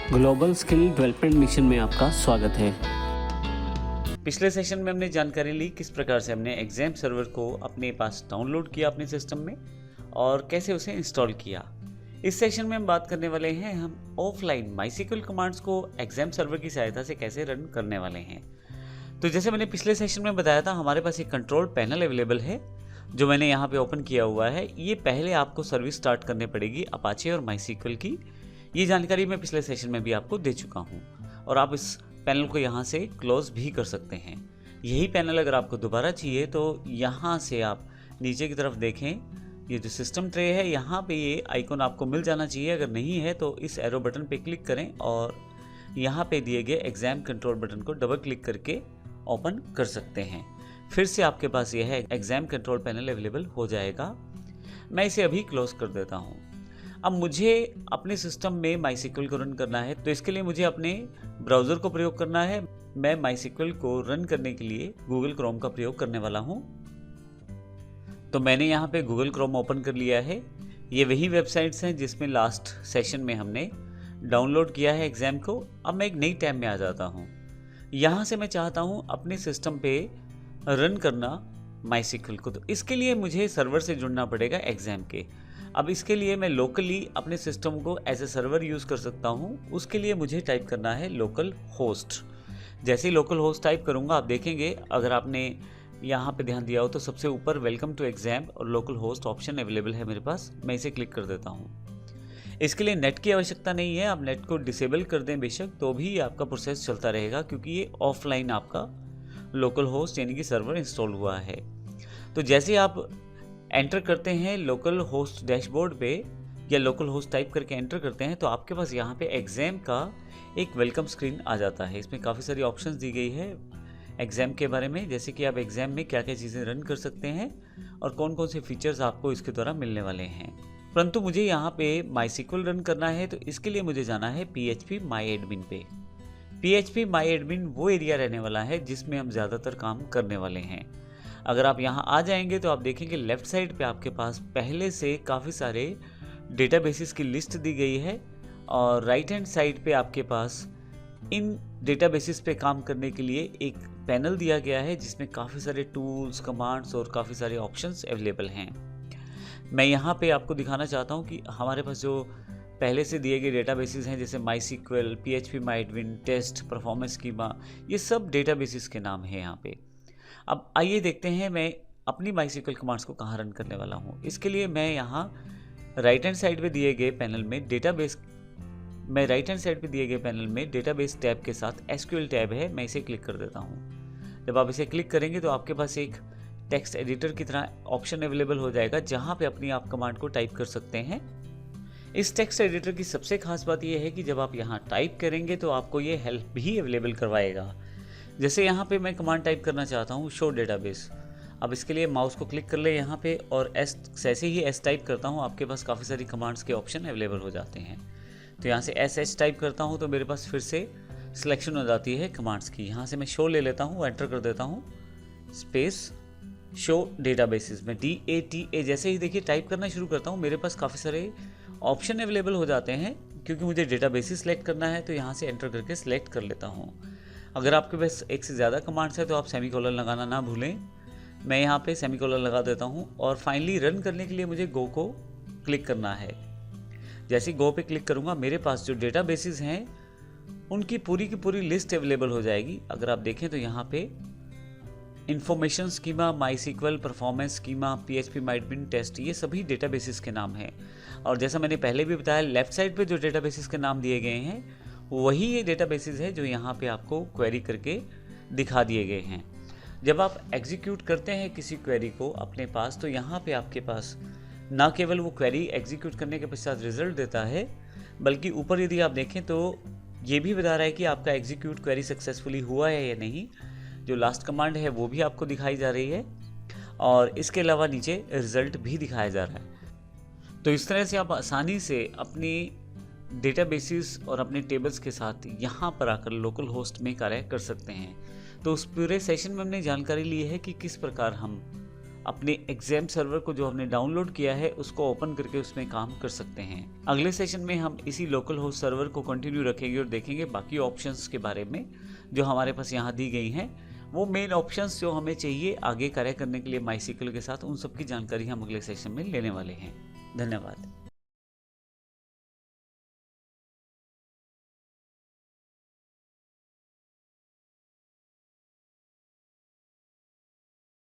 Global skill development mission में आपका स्वागत है। पिछले सेशन में हमने जानकारी ली किस प्रकार से हमने एग्जाम सर्वर को अपने पास डाउनलोड किया अपने सिस्टम में और कैसे उसे इंस्टॉल किया। इस सेशन में हम बात करने वाले हैं हम ऑफलाइन माइस्क्ल कमांड्स को एग्जाम सर्वर की सहायता से कैसे रन करने वाले हैं। तो जैसे मैंने पिछले सेशन में बताया था, हमारे पास एक कंट्रोल पैनल अवेलेबल है जो मैंने यहाँ पे ओपन किया हुआ है। ये पहले आपको सर्विस स्टार्ट करनी पड़ेगी अपाचे और माइस्क्ल की। ये जानकारी मैं पिछले सेशन में भी आपको दे चुका हूँ और आप इस पैनल को यहाँ से क्लोज भी कर सकते हैं। यही पैनल अगर आपको दोबारा चाहिए तो यहाँ से आप नीचे की तरफ देखें, ये जो सिस्टम ट्रे है यहाँ पे ये आइकॉन आपको मिल जाना चाहिए। अगर नहीं है तो इस एरो बटन पे क्लिक करें और यहाँ पे दिए गए एग्जाम कंट्रोल बटन को डबल क्लिक करके ओपन कर सकते हैं। फिर से आपके पास यह है एग्जाम कंट्रोल पैनल अवेलेबल हो जाएगा। मैं इसे अभी क्लोज कर देता हूँ। अब मुझे अपने सिस्टम में माइस्क्ल को रन करना है तो इसके लिए मुझे अपने ब्राउज़र को प्रयोग करना है। मैं माइस्क्ल को रन करने के लिए गूगल क्रोम का प्रयोग करने वाला हूँ। तो मैंने यहाँ पे गूगल क्रोम ओपन कर लिया है। ये वही वेबसाइट्स हैं जिसमें लास्ट सेशन में हमने डाउनलोड किया है एग्ज़ाम को। अब मैं एक नई टैब में आ जाता हूँ। यहाँ से मैं चाहता हूँ अपने सिस्टम पे रन करना माइस्क्ल को। तो इसके लिए मुझे सर्वर से जुड़ना पड़ेगा एग्ज़ाम के। अब इसके लिए मैं लोकली अपने सिस्टम को एज ए सर्वर यूज़ कर सकता हूँ। उसके लिए मुझे टाइप करना है लोकल होस्ट। जैसे ही लोकल होस्ट टाइप करूँगा आप देखेंगे, अगर आपने यहाँ पे ध्यान दिया हो तो सबसे ऊपर वेलकम टू एग्जाम और लोकल होस्ट ऑप्शन अवेलेबल है मेरे पास। मैं इसे क्लिक कर देता हूँ। इसके लिए नेट की आवश्यकता नहीं है, आप नेट को डिसेबल कर दें बेशक तो भी आपका प्रोसेस चलता रहेगा, क्योंकि ये ऑफलाइन आपका लोकल होस्ट यानी कि सर्वर इंस्टॉल हुआ है। तो जैसे आप एंटर करते हैं लोकल होस्ट डैशबोर्ड पे या लोकल होस्ट टाइप करके एंटर करते हैं तो आपके पास यहाँ पे एग्ज़ाम का एक वेलकम स्क्रीन आ जाता है। इसमें काफ़ी सारी ऑप्शंस दी गई है एग्ज़ाम के बारे में, जैसे कि आप एग्ज़ाम में क्या क्या चीज़ें रन कर सकते हैं और कौन कौन से फीचर्स आपको इसके द्वारा मिलने वाले हैं। परंतु मुझे यहाँ पे माइस्क्ल रन करना है तो इसके लिए मुझे जाना है PHP MyAdmin पे। PHP MyAdmin वो एरिया रहने वाला है जिसमें हम ज़्यादातर काम करने वाले हैं। अगर आप यहाँ आ जाएंगे तो आप देखेंगे लेफ़्ट साइड पे आपके पास पहले से काफ़ी सारे डेटाबेसेस की लिस्ट दी गई है और राइट हैंड साइड पे आपके पास इन डेटाबेसेस पे काम करने के लिए एक पैनल दिया गया है जिसमें काफ़ी सारे टूल्स, कमांड्स और काफ़ी सारे ऑप्शंस अवेलेबल हैं। मैं यहाँ पे आपको दिखाना चाहता हूँ कि हमारे पास जो पहले से दिए गए डेटाबेसेस हैं जैसे MySQL, PHP MyAdmin, test, performance schema, ये सब डेटाबेसेस के नाम हैं यहाँ पे। अब आइए देखते हैं मैं अपनी माइस्क्ल कमांड्स को कहाँ रन करने वाला हूँ। इसके लिए मैं यहाँ राइट हैंड साइड पे दिए गए पैनल में डेटाबेस टैब के साथ SQL टैब है, मैं इसे क्लिक कर देता हूँ। जब आप इसे क्लिक करेंगे तो आपके पास एक टेक्स्ट एडिटर की तरह ऑप्शन अवेलेबल हो जाएगा जहाँ पे अपनी आप कमांड को टाइप कर सकते हैं। इस टेक्स्ट एडिटर की सबसे खास बात यह है कि जब आप यहाँ टाइप करेंगे तो आपको ये हेल्प भी अवेलेबल करवाएगा। जैसे यहाँ पे मैं कमांड टाइप करना चाहता हूँ शो डेटाबेस। अब इसके लिए माउस को क्लिक कर ले यहाँ पे और जैसे ही S टाइप करता हूँ आपके पास काफ़ी सारी कमांड्स के ऑप्शन अवेलेबल हो जाते हैं। तो यहाँ से SH टाइप करता हूँ तो मेरे पास फिर से सिलेक्शन हो जाती है कमांड्स की। यहाँ से मैं शो ले लेता हूँ, एंटर कर देता हूँ स्पेस शो डेटाबेसेस में DATA। जैसे ही देखिए टाइप करना शुरू करता हूँ मेरे पास काफ़ी सारे ऑप्शन अवेलेबल हो जाते हैं। क्योंकि मुझे डेटाबेसेस सेलेक्ट करना है तो यहाँ से एंटर करके सिलेक्ट कर लेता हूँ। अगर आपके पास एक से ज़्यादा कमांड्स है तो आप सेमीकोलन लगाना ना भूलें। मैं यहाँ पे सेमीकोलन लगा देता हूँ और फाइनली रन करने के लिए मुझे गो को क्लिक करना है। जैसे गो पे क्लिक करूँगा मेरे पास जो डेटाबेसेस हैं उनकी पूरी की पूरी लिस्ट अवेलेबल हो जाएगी। अगर आप देखें तो यहाँ पे information schema, MySQL, performance schema, PHP MyAdmin, test, ये सभी डेटाबेसेस के नाम हैं। और जैसा मैंने पहले भी बताया लेफ़्ट साइड पे जो डेटाबेसेस के नाम दिए गए हैं वही ये डेटाबेसेस है जो यहाँ पे आपको क्वेरी करके दिखा दिए गए हैं। जब आप एग्जीक्यूट करते हैं किसी क्वेरी को अपने पास तो यहाँ पे आपके पास ना केवल वो क्वेरी एग्जीक्यूट करने के पश्चात रिजल्ट देता है, बल्कि ऊपर यदि आप देखें तो ये भी बता रहा है कि आपका एग्जीक्यूट क्वेरी सक्सेसफुली हुआ है या नहीं। जो लास्ट कमांड है वो भी आपको दिखाई जा रही है और इसके अलावा नीचे रिजल्ट भी दिखाया जा रहा है। तो इस तरह से आप आसानी से अपनी डेटाबेसेस और अपने टेबल्स के साथ यहाँ पर आकर लोकल होस्ट में कार्य कर सकते हैं। तो उस पूरे सेशन में हमने जानकारी ली है कि किस प्रकार हम अपने एग्जाम सर्वर को जो हमने डाउनलोड किया है उसको ओपन करके उसमें काम कर सकते हैं। अगले सेशन में हम इसी लोकल होस्ट सर्वर को कंटिन्यू रखेंगे और देखेंगे बाकी ऑप्शंस के बारे में जो हमारे पास यहाँ दी गई हैं। वो मेन ऑप्शंस जो हमें चाहिए आगे कार्य करने के लिए MySQL के साथ, उन सब की जानकारी हम अगले सेशन में लेने वाले हैं। धन्यवाद।